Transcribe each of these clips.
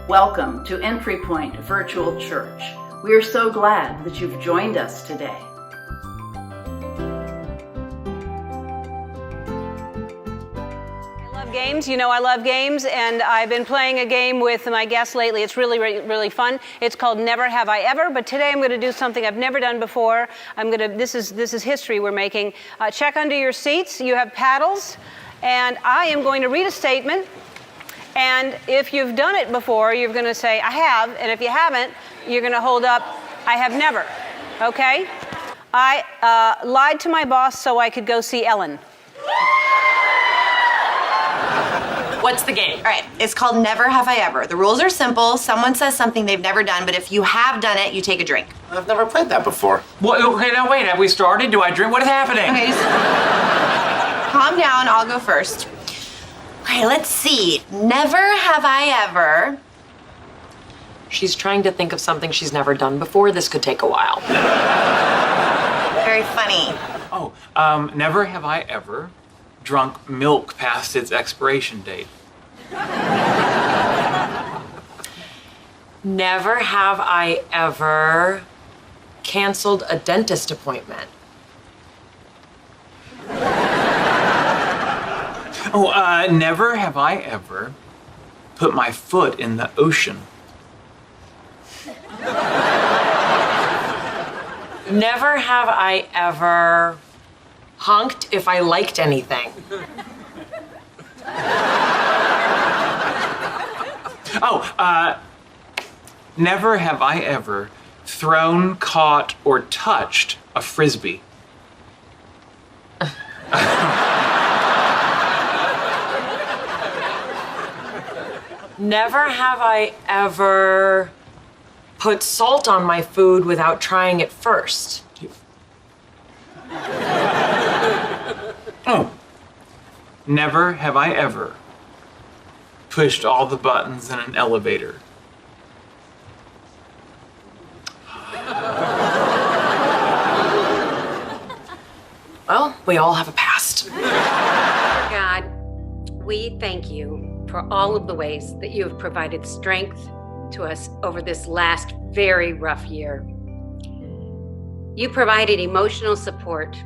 Welcome to Entry Point Virtual Church. We are so glad that you've joined us today. Games. You know I love games, and I've been playing a game with my guests lately. It's really fun. It's called Never Have I Ever, but today I'm going to do something I've never done before. This is history we're making. Check under your seats. You have paddles, and I am going to read a statement, and if you've done it before, you're going to say, I have, and if you haven't, you're going to hold up, I have never, okay? I lied to my boss so I could go see Ellen. What's the game? All right, it's called Never Have I Ever. The rules are simple. Someone says something they've never done, but if you have done it, you take a drink. I've never played that before. Well, okay, now wait, have we started? Do I drink? What is happening? Okay, just calm down, I'll go first. Okay, let's see. Never have I ever. She's trying to think of something she's never done before. This could take a while. Very funny. Oh, never have I ever drunk milk past its expiration date. Never have I ever canceled a dentist appointment. Oh, never have I ever put my foot in the ocean. Never have I ever honked if I liked anything. Oh, never have I ever thrown, caught, or touched a frisbee. Never have I ever put salt on my food without trying it first. Oh, never have I ever pushed all the buttons in an elevator. Well, we all have a past. God, we thank you for all of the ways that you have provided strength to us over this last very rough year. You provided emotional support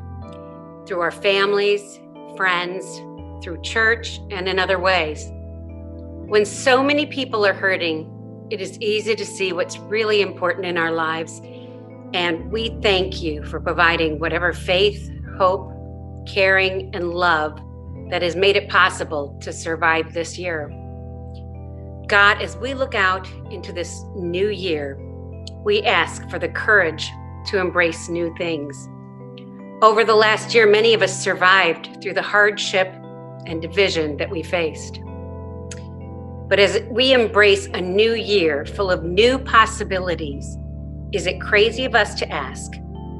through our families, friends, through church, and in other ways. When so many people are hurting, it is easy to see what's really important in our lives. And we thank you for providing whatever faith, hope, caring, and love that has made it possible to survive this year. God, as we look out into this new year, we ask for the courage to embrace new things. Over the last year, many of us survived through the hardship and division that we faced. But as we embrace a new year full of new possibilities, is it crazy of us to ask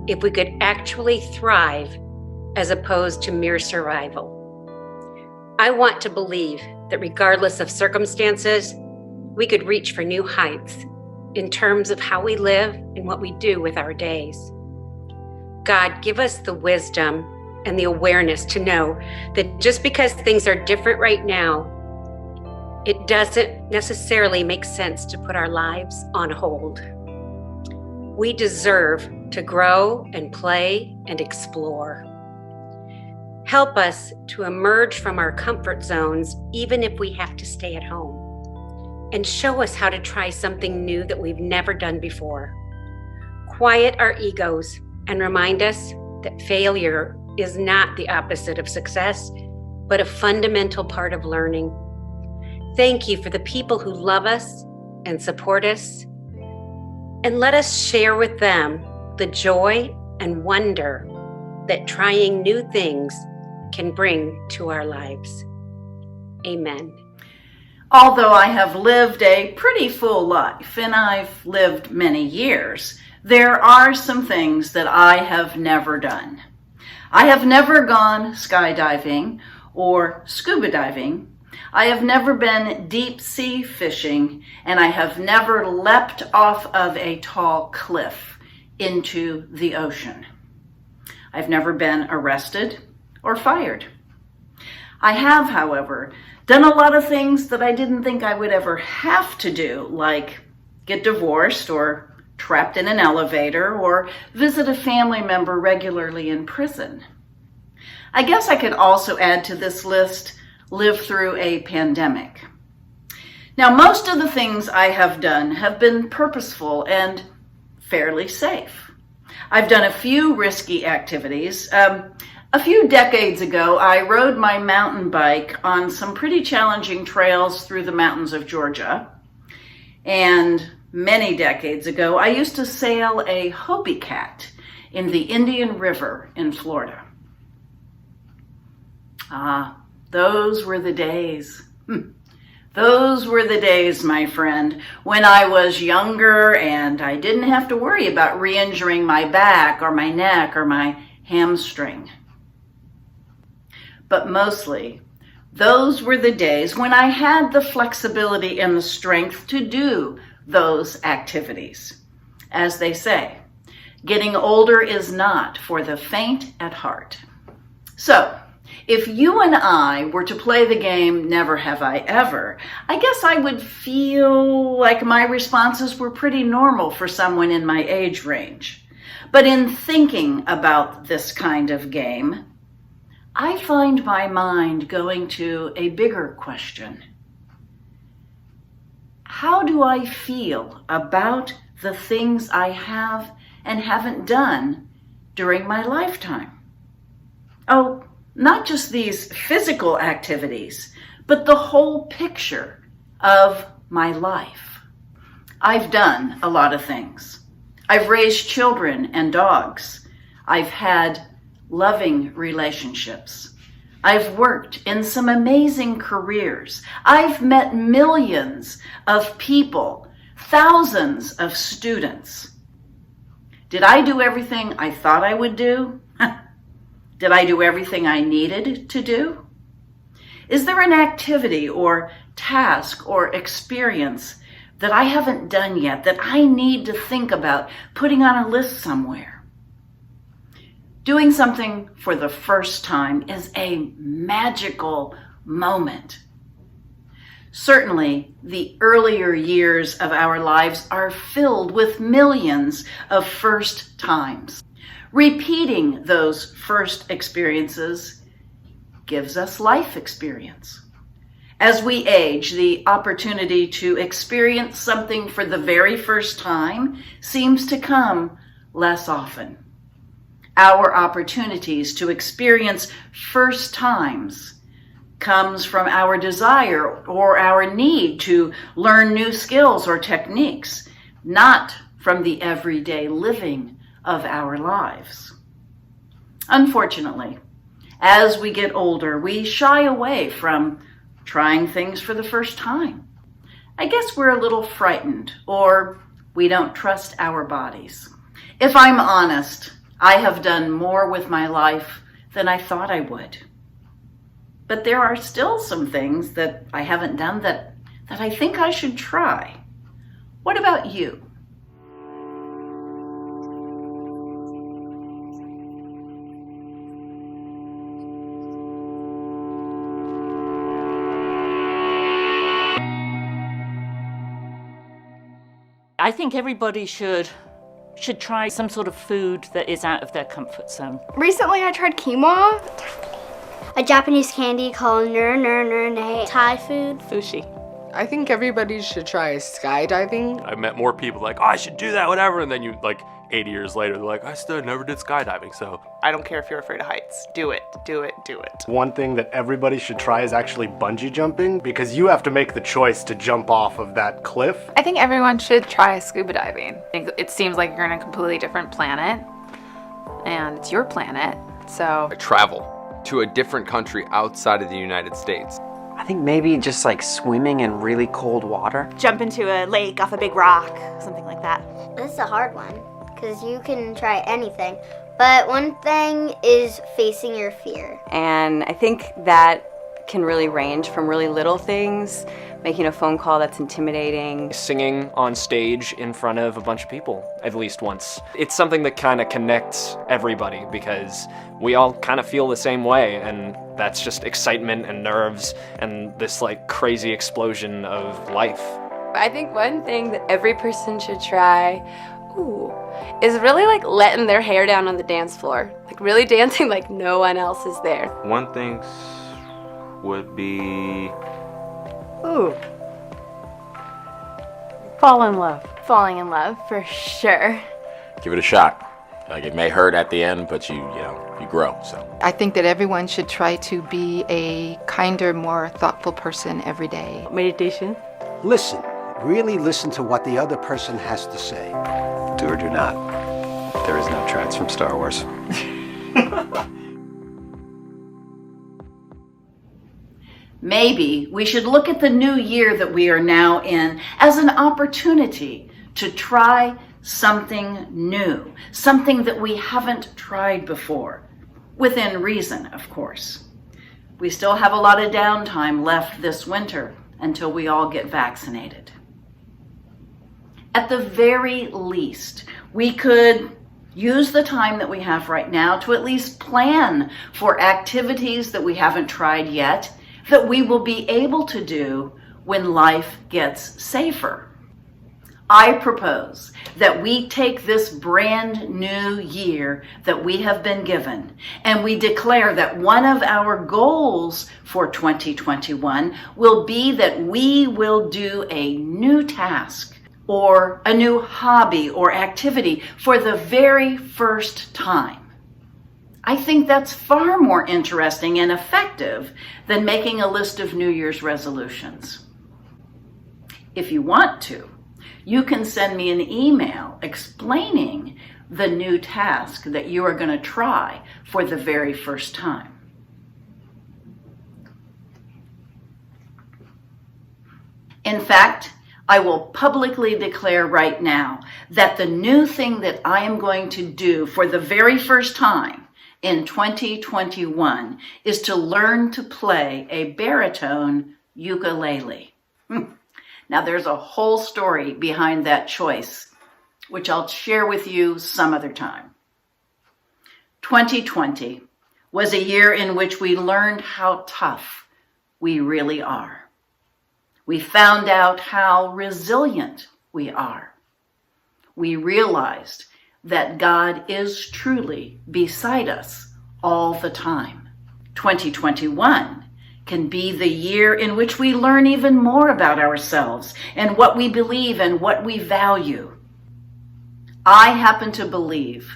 if we could actually thrive as opposed to mere survival? I want to believe that regardless of circumstances, we could reach for new heights in terms of how we live and what we do with our days. God, give us the wisdom and the awareness to know that just because things are different right now, it doesn't necessarily make sense to put our lives on hold. We deserve to grow and play and explore. Help us to emerge from our comfort zones, even if we have to stay at home, and show us how to try something new that we've never done before. Quiet our egos and remind us that failure is not the opposite of success, but a fundamental part of learning. Thank you for the people who love us and support us, and let us share with them the joy and wonder that trying new things can bring to our lives. Amen. Although I have lived a pretty full life and I've lived many years, there are some things that I have never done. I have never gone skydiving or scuba diving. I have never been deep sea fishing, and I have never leapt off of a tall cliff into the ocean. I've never been arrested or fired. I have, however, done a lot of things that I didn't think I would ever have to do, like get divorced or trapped in an elevator or visit a family member regularly in prison. I guess I could also add to this list, live through a pandemic. Now, most of the things I have done have been purposeful and fairly safe. I've done a few risky activities. A few decades ago, I rode my mountain bike on some pretty challenging trails through the mountains of Georgia. And many decades ago, I used to sail a Hobie Cat in the Indian River in Florida. Those were the days. Those were the days, my friend, when I was younger and I didn't have to worry about re-injuring my back or my neck or my hamstring. But mostly, those were the days when I had the flexibility and the strength to do those activities. As they say, getting older is not for the faint at heart. So, if you and I were to play the game Never Have I Ever, I guess I would feel like my responses were pretty normal for someone in my age range. But in thinking about this kind of game, I find my mind going to a bigger question. How do I feel about the things I have and haven't done during my lifetime? Oh, not just these physical activities, but the whole picture of my life. I've done a lot of things. I've raised children and dogs. I've had loving relationships. I've worked in some amazing careers. I've met millions of people, thousands of students. Did I do everything I thought I would do? Did I do everything I needed to do? Is there an activity or task or experience that I haven't done yet that I need to think about putting on a list somewhere? Doing something for the first time is a magical moment. Certainly, the earlier years of our lives are filled with millions of first times. Repeating those first experiences gives us life experience. As we age, the opportunity to experience something for the very first time seems to come less often. Our opportunities to experience first times comes from our desire or our need to learn new skills or techniques, not from the everyday living of our lives. Unfortunately, as we get older, we shy away from trying things for the first time. I guess we're a little frightened, or we don't trust our bodies. If I'm honest, I have done more with my life than I thought I would. But there are still some things that I haven't done that I think I should try. What about you? I think everybody should try some sort of food that is out of their comfort zone. Recently I tried quinoa. A Japanese candy called ner. Thai food. Sushi. I think everybody should try skydiving. I've met more people like, oh, I should do that, whatever, and then 80 years later, they're like, I still never did skydiving, so. I don't care if you're afraid of heights. Do it, do it, do it. One thing that everybody should try is actually bungee jumping, because you have to make the choice to jump off of that cliff. I think everyone should try scuba diving. It seems like you're on a completely different planet, and it's your planet, so. Travel to a different country outside of the United States. I think maybe just like swimming in really cold water. Jump into a lake off a big rock, something like that. This is a hard one, because you can try anything. But one thing is facing your fear. And I think that can really range from really little things, making a phone call that's intimidating. Singing on stage in front of a bunch of people, at least once. It's something that kind of connects everybody because we all kind of feel the same way, and that's just excitement and nerves and this like crazy explosion of life. I think one thing that every person should try is really like letting their hair down on the dance floor. Like really dancing like no one else is there. One thing would be... Fall in love. Falling in love, for sure. Give it a shot. Like it may hurt at the end, but you grow, so. I think that everyone should try to be a kinder, more thoughtful person every day. Meditation. Listen. Really listen to what the other person has to say. Do or do not. There is no trance from Star Wars. Maybe we should look at the new year that we are now in as an opportunity to try something new, something that we haven't tried before, within reason, of course. We still have a lot of downtime left this winter until we all get vaccinated. At the very least, we could use the time that we have right now to at least plan for activities that we haven't tried yet, that we will be able to do when life gets safer. I propose that we take this brand new year that we have been given and we declare that one of our goals for 2021 will be that we will do a new task or a new hobby or activity for the very first time. I think that's far more interesting and effective than making a list of New Year's resolutions. If you want to, you can send me an email explaining the new task that you are going to try for the very first time. In fact, I will publicly declare right now that the new thing that I am going to do for the very first time in 2021 is to learn to play a baritone ukulele. Now there's a whole story behind that choice, which I'll share with you some other time. 2020 was a year in which we learned how tough we really are. We found out how resilient we are. We realized that God is truly beside us all the time. 2021 can be the year in which we learn even more about ourselves and what we believe and what we value. I happen to believe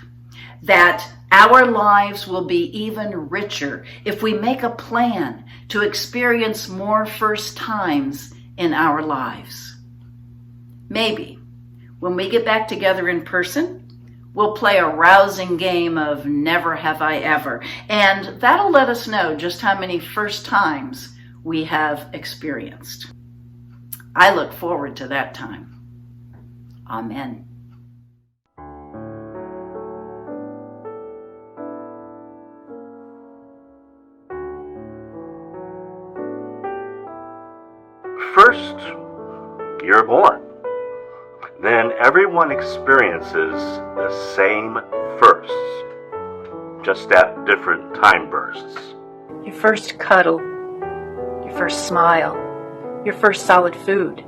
that our lives will be even richer if we make a plan to experience more first times in our lives. Maybe when we get back together in person, we'll play a rousing game of Never Have I Ever, and that'll let us know just how many first times we have experienced. I look forward to that time. Amen. First, you're born. Then everyone experiences the same firsts, just at different time bursts. Your first cuddle, your first smile, your first solid food.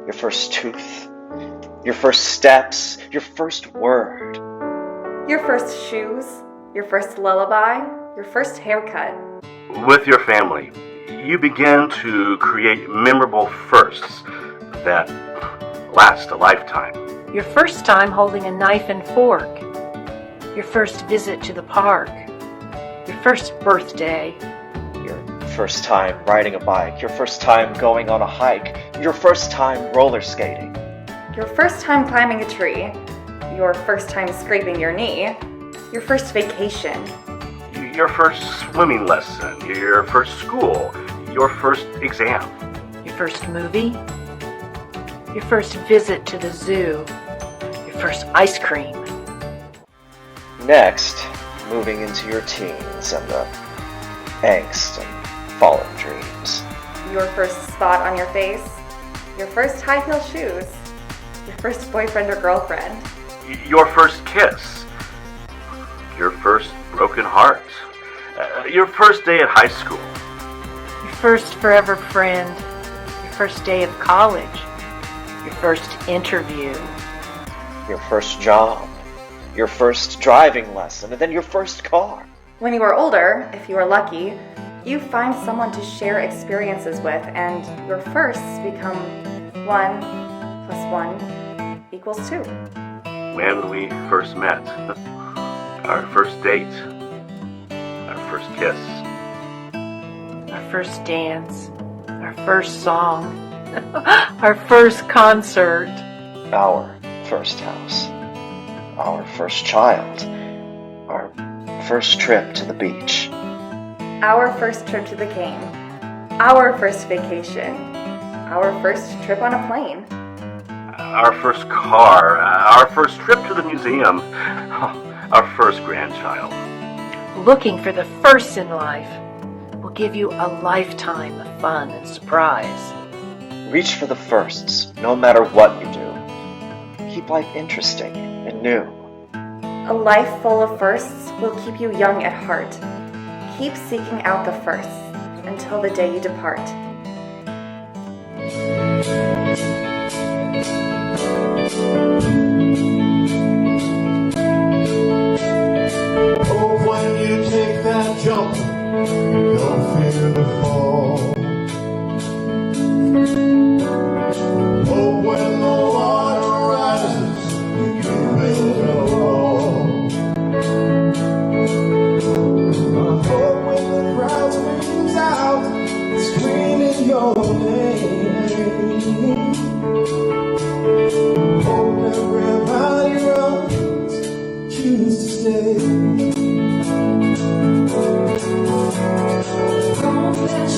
Your first tooth, your first steps, your first word. Your first shoes, your first lullaby, your first haircut. With your family, you begin to create memorable firsts that last a lifetime. Your first time holding a knife and fork. Your first visit to the park. Your first birthday. Your first time riding a bike. Your first time going on a hike. Your first time roller skating. Your first time climbing a tree. Your first time scraping your knee. Your first vacation. Your first swimming lesson. Your first school. Your first exam. Your first movie. Your first visit to the zoo. Your first ice cream. Next, moving into your teens and the angst and fallen dreams. Your first spot on your face, your first high heel shoes, your first boyfriend or girlfriend, Your first kiss, your first broken heart, your first day at high school, Your first forever friend, your first day of college, your first interview, Your first job, your first driving lesson, and then your first car. When you are older, if you are lucky, you find someone to share experiences with, and your firsts become 1 + 1 = 2. when we first met, our first date, our first kiss, our first dance, our first song, our first concert, Our first house, our first child, our first trip to the beach. Our first trip to the game, our first vacation, our first trip on a plane, our first car, our first trip to the museum, our first grandchild. Looking for the firsts in life will give you a lifetime of fun and surprise. Reach for the firsts, no matter what you do. Keep life interesting and new. A life full of firsts will keep you young at heart. Keep seeking out the firsts until the day you depart. Oh, when you take that jump, you don't fear the fall. Oh, when the water rises, you build a wall. Oh, when the crowd screams out, screaming your name. Oh, everybody runs, choose to stay. Don't let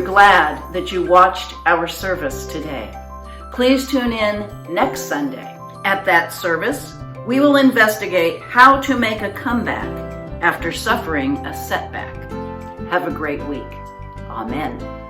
we're glad that you watched our service today. Please tune in next Sunday. At that service, we will investigate how to make a comeback after suffering a setback. Have a great week. Amen.